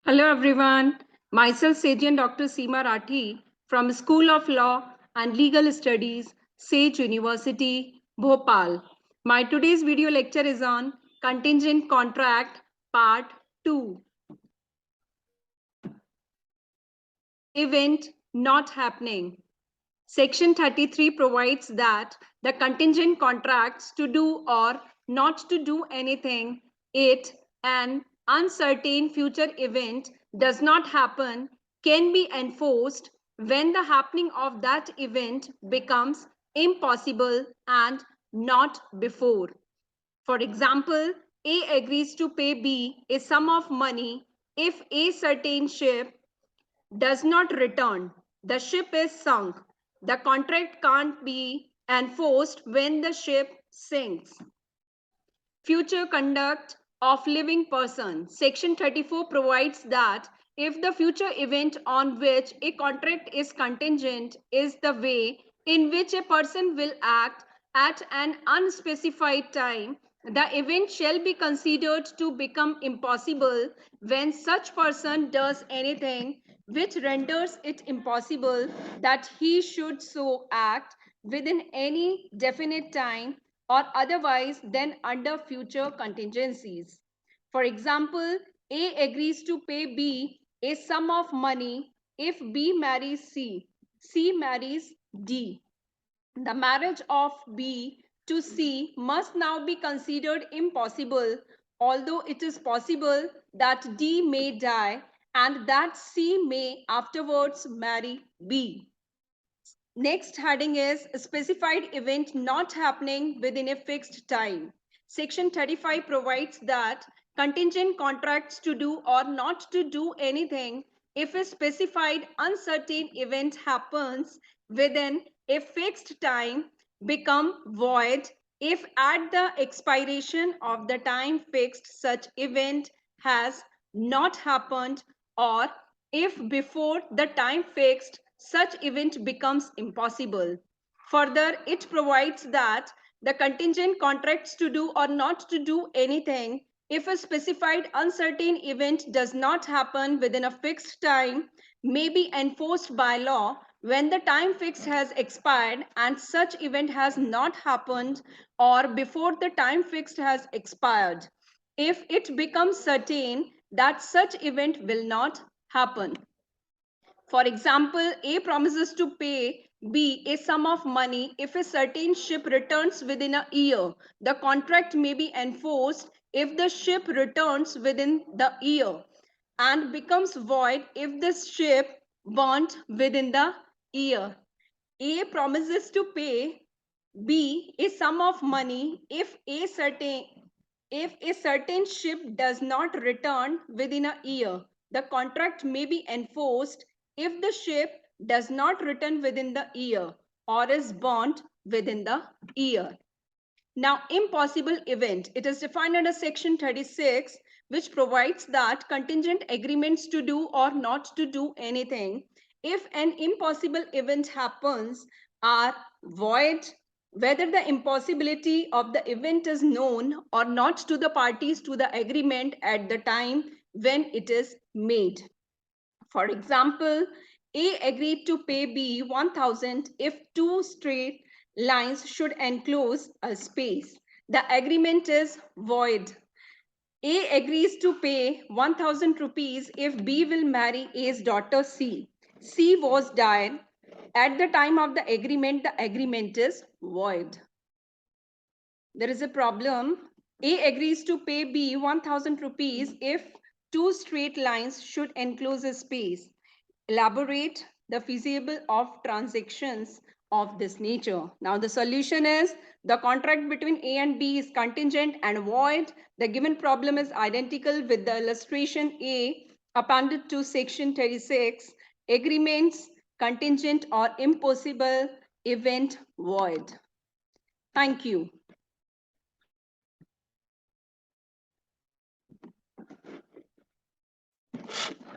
Hello everyone, myself Sajan Dr. Seema Rathi from School of Law and Legal Studies, Sage University, Bhopal. My today's video lecture is on Contingent Contract Part 2. Event not happening. Section 33 provides that the contingent contracts to do or not to do anything, an uncertain future event does not happen, can be enforced when the happening of that event becomes impossible and not before. For example, A agrees to pay B a sum of money if a certain ship does not return. The ship is sunk. The contract can't be enforced when the ship sinks. Future conduct of living person. Section 34 provides that if the future event on which a contract is contingent is the way in which a person will act at an unspecified time, the event shall be considered to become impossible when such person does anything which renders it impossible that he should so act within any definite time or otherwise then under future contingencies. For example, A agrees to pay B a sum of money if B marries C, C marries D. The marriage of B to C must now be considered impossible, although it is possible that D may die and that C may afterwards marry B. Next heading is specified event not happening within a fixed time. Section 35 provides that contingent contracts to do or not to do anything if a specified uncertain event happens within a fixed time become void if at the expiration of the time fixed such event has not happened, or if before the time fixed such event becomes impossible. Further, it provides that the contingent contracts to do or not to do anything if a specified uncertain event does not happen within a fixed time may be enforced by law when the time fixed has expired and such event has not happened or before the time fixed has expired, if it becomes certain that such event will not happen. For example, A promises to pay B a sum of money if a certain ship returns within a year. The contract may be enforced if the ship returns within the year and becomes void if the ship burnt within the year. A promises to pay B a sum of money if a certain ship does not return within a year. The contract may be enforced if the ship does not return within the year or is burnt within the year. Now, impossible event. It is defined under section 36, which provides that contingent agreements to do or not to do anything, if an impossible event happens, are void, whether the impossibility of the event is known or not to the parties to the agreement at the time when it is made. For example, A agreed to pay B 1,000 if two straight lines should enclose a space. The agreement is void. A agrees to pay 1,000 rupees if B will marry A's daughter C. C was died. At the time of the agreement is void. There is a problem. A agrees to pay B 1,000 rupees if two straight lines should enclose a space. Elaborate the feasible of transactions of this nature. Now the solution is the contract between A and B is contingent and void. The given problem is identical with the illustration A appended to section 36. Agreements contingent or impossible, event void. Thank you.